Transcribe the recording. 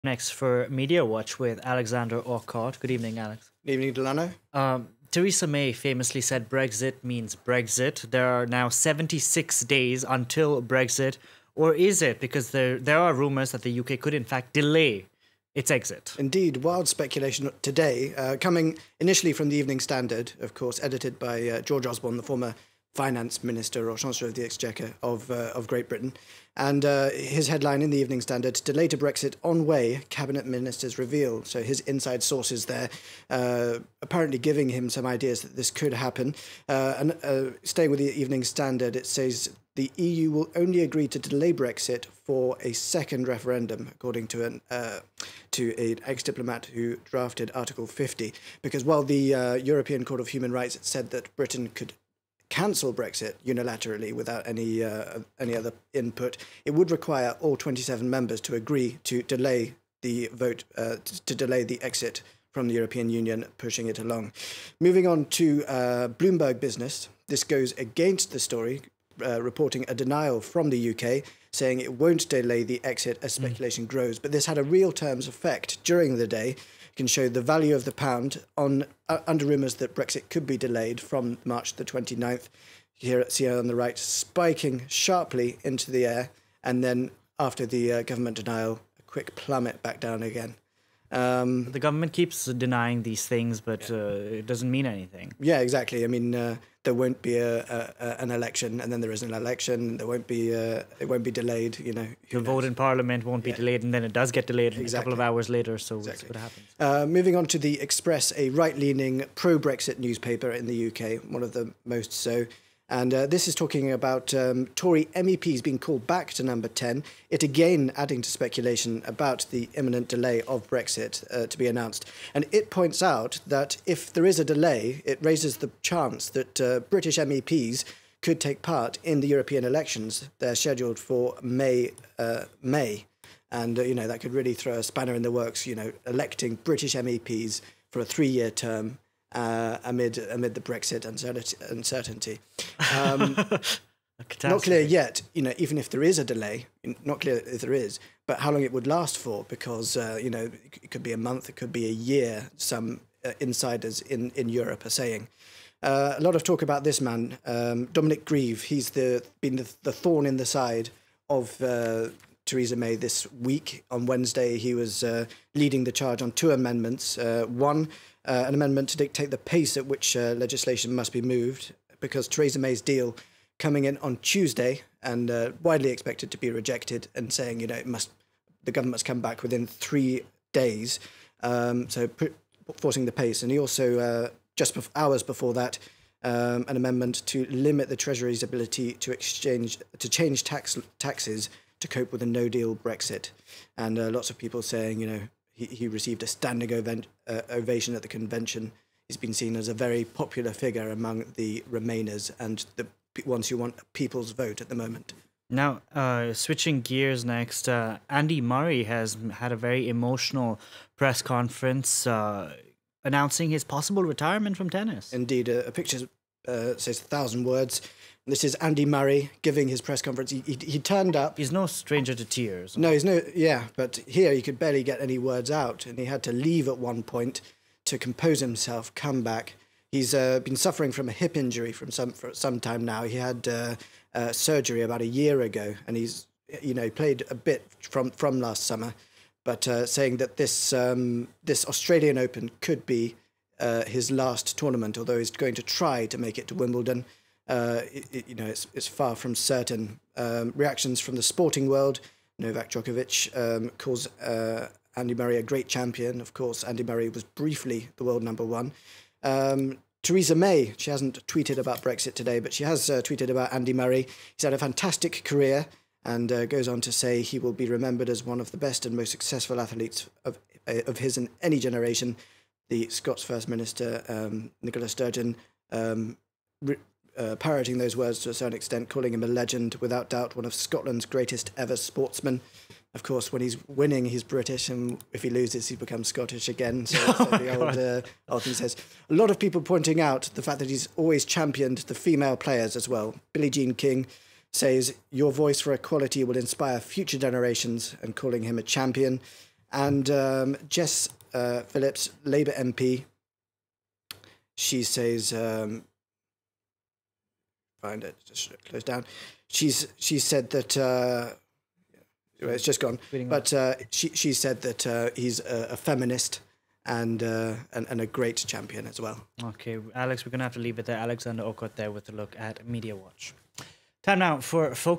Next for Media Watch with Alexander Orcott. Good evening, Alex. Good evening, Delano. Theresa May famously said Brexit means Brexit. There are now 76 days until Brexit. Or is it? Because there are rumors that the UK could in fact delay its exit. Indeed, wild speculation today, coming initially from the Evening Standard, of course, edited by George Osborne, the former Finance Minister or Chancellor of the Exchequer of Great Britain. And his headline in the Evening Standard, delay to Brexit on way, Cabinet Ministers reveal. So his inside sources there apparently giving him some ideas that this could happen. And staying with the Evening Standard, it says the EU will only agree to delay Brexit for a second referendum, according to an ex-diplomat who drafted Article 50. Because while the European Court of Human Rights said that Britain could cancel Brexit unilaterally without any other input, it would require all 27 members to agree to delay the vote, to delay the exit from the European Union, pushing it along. Moving on to Bloomberg Business, this goes against the story, reporting a denial from the UK, saying it won't delay the exit as speculation grows. But this had a real terms effect during the day. Can show the value of the pound on under rumours that Brexit could be delayed from March the 29th. See on the right, spiking sharply into the air, and then after the government denial, a quick plummet back down again. The government keeps denying these things, but it doesn't mean anything. Yeah, exactly. I mean, there won't be an election, and then there is an election. There won't be it won't be delayed. You know, the vote in Parliament won't be delayed, and then it does get delayed a couple of hours later. So that's what happens. Moving on to the Express, a right-leaning pro-Brexit newspaper in the UK, one of the most so. And this is talking about Tory MEPs being called back to number 10. It again adding to speculation about the imminent delay of Brexit to be announced. And it points out that if there is a delay, it raises the chance that British MEPs could take part in the European elections. They're scheduled for May. And, that could really throw a spanner in the works, electing British MEPs for a 3-year term. Amid the Brexit uncertainty. Not clear yet, even if there is a delay, not clear if there is, but how long it would last for, because, it could be a month, it could be a year, some insiders in Europe are saying. A lot of talk about this man, Dominic Grieve. He's been the thorn in the side of Theresa May this week. On Wednesday, he was leading the charge on 2 amendments. One, an amendment to dictate the pace at which legislation must be moved, because Theresa May's deal coming in on Tuesday and widely expected to be rejected, and saying, the government must come back within 3 days, forcing the pace. And he also, hours before that, an amendment to limit the Treasury's ability to change taxes to cope with a no-deal Brexit. And lots of people saying, he received a standing ovation at the convention. He's been seen as a very popular figure among the Remainers and the ones who want a people's vote at the moment. Now, switching gears next, Andy Murray has had a very emotional press conference announcing his possible retirement from tennis. Indeed, a picture says 1,000 words. This is Andy Murray giving his press conference. He turned up. He's no stranger to tears. No, but here he could barely get any words out, and he had to leave at one point to compose himself, come back. He's been suffering from a hip injury for some time now. He had surgery about a year ago, and he's played a bit from last summer, but saying that this Australian Open could be his last tournament, although he's going to try to make it to Wimbledon. It's far from certain. Reactions from the sporting world. Novak Djokovic calls Andy Murray a great champion. Of course, Andy Murray was briefly the world number 1. Theresa May, she hasn't tweeted about Brexit today, but she has tweeted about Andy Murray. He's had a fantastic career, and goes on to say he will be remembered as one of the best and most successful athletes of his and any generation. The Scots First Minister, Nicola Sturgeon, parroting those words to a certain extent, calling him a legend, without doubt one of Scotland's greatest ever sportsmen. Of course, when he's winning, he's British, and if he loses, he becomes Scottish again. So the old thing says. A lot of people pointing out the fact that he's always championed the female players as well. Billie Jean King says, "Your voice for equality will inspire future generations," and calling him a champion. And Jess Phillips, Labour MP, she says, find it, just close down. She said that, it's just gone, but she said that he's a feminist and a great champion as well. Okay, Alex, we're going to have to leave it there. Alexander Okot there with a look at Media Watch. Time now for Focus.